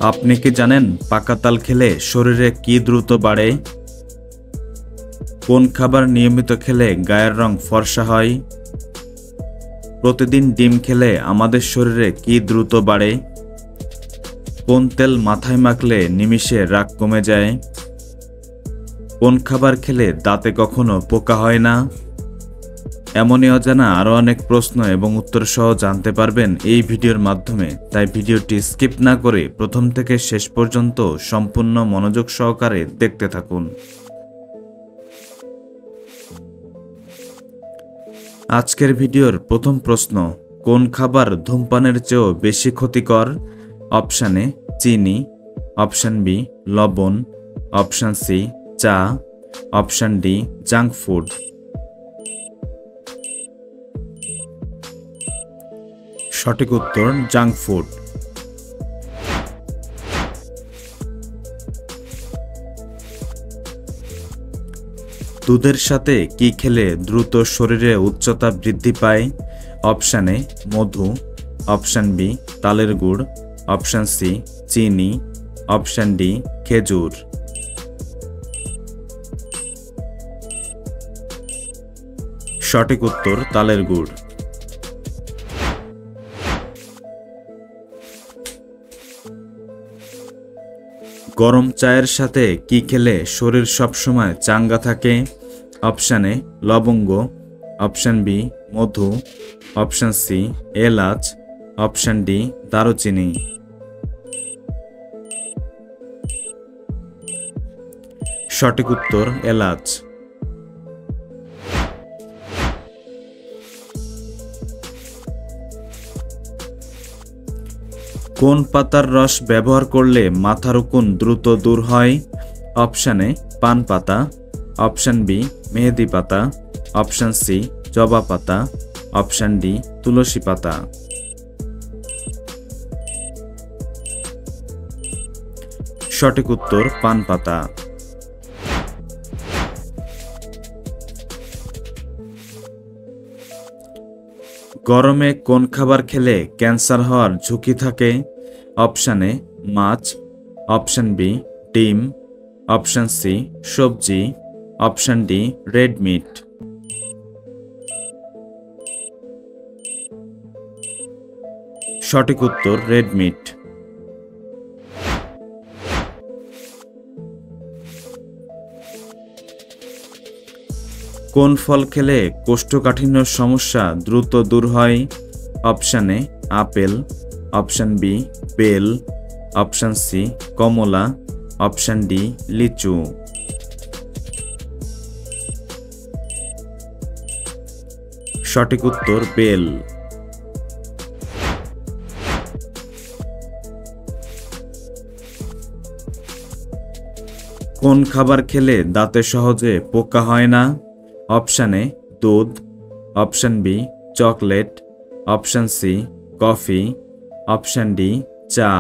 আপনি কি জানেন পাকা তাল খেলে শরীরে কি দ্রুত বাড়ে? কোন খাবার নিয়মিত খেলে গায়ের রং ফর্সা হয়? প্রতিদিন ডিম খেলে আমাদের শরীরে কি দ্রুত বাড়ে? কোন তেল মাথায় মাখলে নিমিষে রাগ কমে যায়? কোন খাবার খেলে দাঁতে কখনো পোকা হয় না? এমনই অজানা আরও অনেক প্রশ্ন এবং উত্তর সহ জানতে পারবেন এই ভিডিওর মাধ্যমে, তাই ভিডিওটি স্কিপ না করে প্রথম থেকে শেষ পর্যন্ত সম্পূর্ণ মনোযোগ সহকারে দেখতে থাকুন। আজকের ভিডিওর প্রথম প্রশ্ন, কোন খাবার ধূমপানের চেয়েও বেশি ক্ষতিকর? অপশান এ চিনি, অপশান বি লবণ, অপশান সি চা, অপশান ডি জাঙ্ক ফুড। সঠিক উত্তর জাঙ্ক ফুড। দুধের সাথে কি খেলে দ্রুত শরীরে উচ্চতা বৃদ্ধি পায়? অপশান এ মধু, অপশান বি তালের গুড়, অপশান সি চিনি, অপশান ডি খেজুর। সঠিক উত্তর তালের গুড়। গরম চায়ের সাথে কি খেলে শরীর সবসময় চাঙ্গা থাকে? অপশান এ লবঙ্গ, অপশান বি মধু, অপশান সি এলাচ, অপশান ডি দারুচিনি। সঠিক উত্তর এলাচ। কোন পাতার রস ব্যবহার করলে মাথার উকুন দ্রুত দূর হয়? অপশান এ পান পাতা, অপশান বি মেহেদি পাতা, অপশান সি জবা পাতা, অপশান ডি তুলসী পাতা। সঠিক উত্তর পান পাতা। গরমে কোন খাবার খেলে ক্যান্সার হওয়ার ঝুঁকি থাকে? অপশান এ মাছ, অপশান বি ডিম, অপশান সি সবজি, অপশান ডি রেড মিট। সঠিক উত্তর রেড মিট। কোন ফল খেলে কোষ্ঠকাঠিন্য সমস্যা দ্রুত দূর হয়? Option A apple, option B বেল, অপশান সি কমলা, অপশান ডি লিচু। সঠিক উত্তর বেল। কোন খাবার খেলে দাঁতে সহজে পোকা হয় না? অপশান এ দুধ, option B chocolate, option C coffee, option D চা।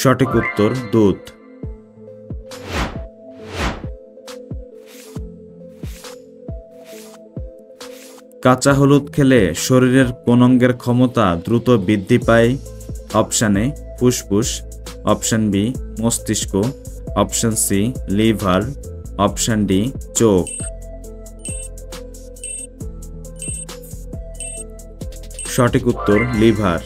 সঠিক উত্তর দুধ। কাঁচা হলুদ খেলে শরীরের কোন অঙ্গের ক্ষমতা দ্রুত বৃদ্ধি পায়? অপশান এ ফুসফুস, অপশান বি মস্তিষ্ক, option C liver, option D চোখ। সঠিক উত্তর লিভার।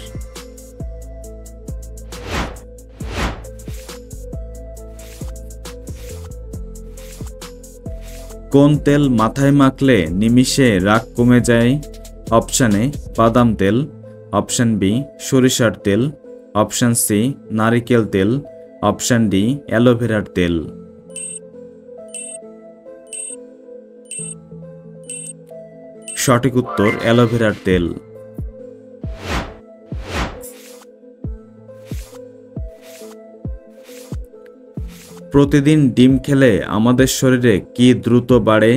কোন তেল মাথায় মাখলে নিমিষে রাগ কমে যায়? অপশান এ বাদাম তেল, অপশান বি সরিষার তেল, অপশান সি নারিকেল তেল, অপশান ডি অ্যালোভেরার তেল। সঠিক উত্তর অ্যালোভেরার তেল। প্রতিদিন ডিম খেলে আমাদের শরীরে কি দ্রুত বাড়ে?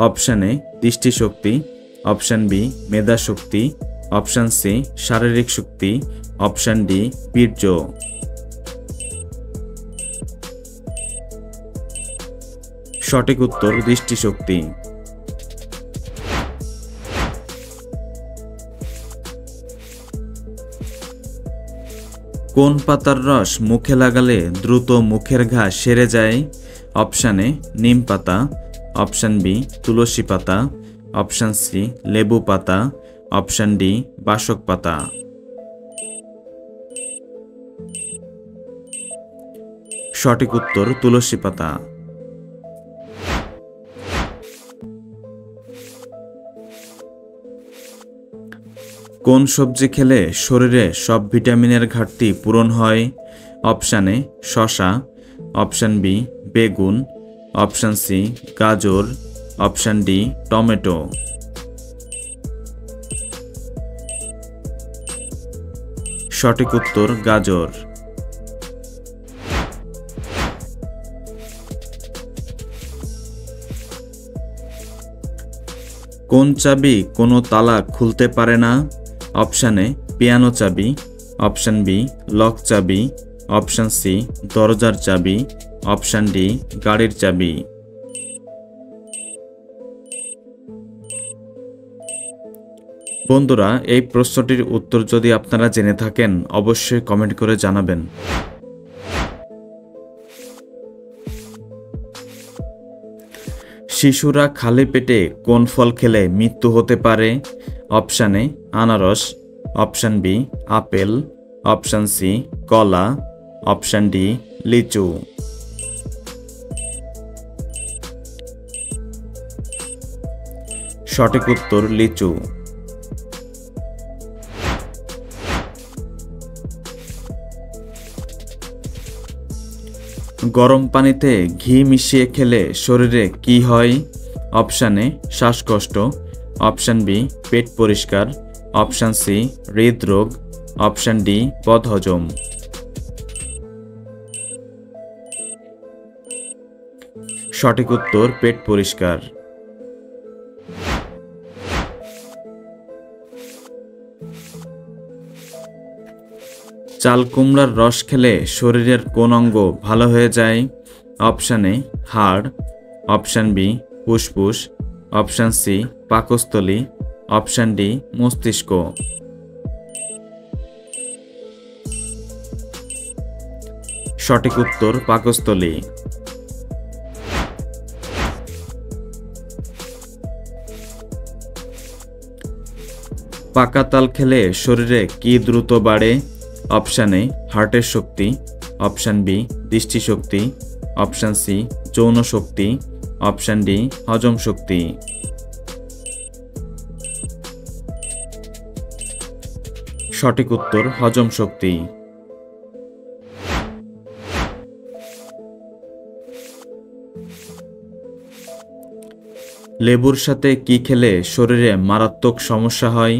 অপশান এ দৃষ্টিশক্তি, অপশান বি মেধা শক্তি, অপশান সি শারীরিক শক্তি, অপশান ডি বীর্য। সঠিক উত্তর দৃষ্টিশক্তি। কোন পাতার রস মুখে লাগালে দ্রুত মুখের ঘা সেরে যায়? অপশান এ নিম পাতা, অপশান বি তুলসী পাতা, অপশান সি লেবু পাতা, অপশান ডি বাসক পাতা। সঠিক উত্তর তুলসী পাতা। কোন সবজি খেলে শরীরে সব ভিটামিনের ঘাটতি পূরণ হয়? অপশান এ শসা, অপশান বি বেগুন, অপশান সি গাজর, অপশান ডি টমেটো। সঠিক উত্তর গাজর। কোন চাবি কোনো তালা খুলতে পারে না? অপশান এ পিয়ানো চাবি, অপশান বি লক চাবি, অপশান সি দরজার চাবি, অপশান ডি গাড়ির চাবি। বন্ধুরা, এই প্রশ্নটির উত্তর যদি আপনারা জেনে থাকেন অবশ্যই কমেন্ট করে জানাবেন। শিশুরা খালি পেটে কোন ফল খেলে মৃত্যু হতে পারে? অপশান এ আনারস, option B apple, option C কলা, অপশান ডি লিচু। সঠিক উত্তর লিচু। গরম পানিতে ঘি মিশিয়ে খেলে শরীরে কি হয়? অপশান এ শ্বাসকষ্ট, অপশান বি পেট পরিষ্কার, অপশান সি হৃদরোগ, অপশান ডি বদহজম। সঠিক উত্তর পেট পরিষ্কার। চাল কুমড়ার রস খেলে শরীরের কোন অঙ্গ ভালো হয়ে যায়? অপশান এ হাড়, অপশান বি ফুসফুস, অপশান সি পাকস্থলী, অপশান ডি মস্তিষ্ক। সঠিক উত্তর পাকস্থলী। পাকা তাল খেলে শরীরে কি দ্রুত বাড়ে? অপশান এ হার্টের শক্তি, অপশান বি দৃষ্টিশক্তি, অপশান সি যৌন শক্তি, অপশান ডি হজম শক্তি। সঠিক উত্তর হজম শক্তি। লেবুর সাথে কি খেলে শরীরে মারাত্মক সমস্যা হয়?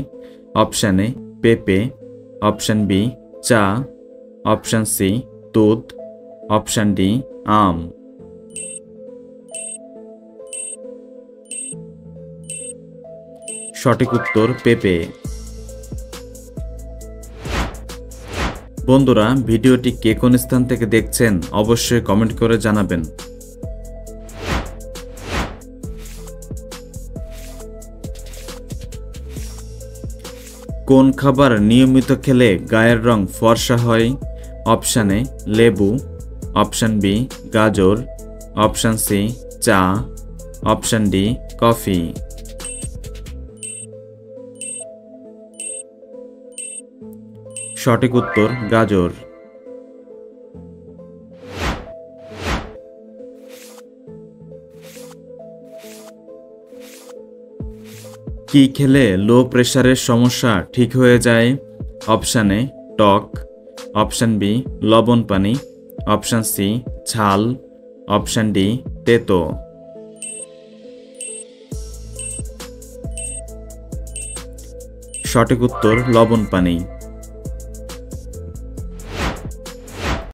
অপশান এ পেঁপে, অপশান বি চা, অপশান সি দুধ, অপশান ডি আম। সঠিক উত্তর পেঁপে। বন্ধুরা, ভিডিওটি কে কোন স্থান থেকে দেখছেন অবশ্যই কমেন্ট করে জানাবেন। কোন খাবার নিয়মিত খেলে গায়ের রং ফর্সা হয়? অপশান এ লেবু, অপশান বি গাজর, অপশান সি চা, অপশান ডি কফি। সঠিক উত্তর গাজর। কি খেলে লো প্রেসারের সমস্যা ঠিক হয়ে যায়? অপশান এ টক, অপশান বি লবণ পানি, অপশান সি ঝাল, অপশান ডি তেতো। সঠিক উত্তর লবণ পানি।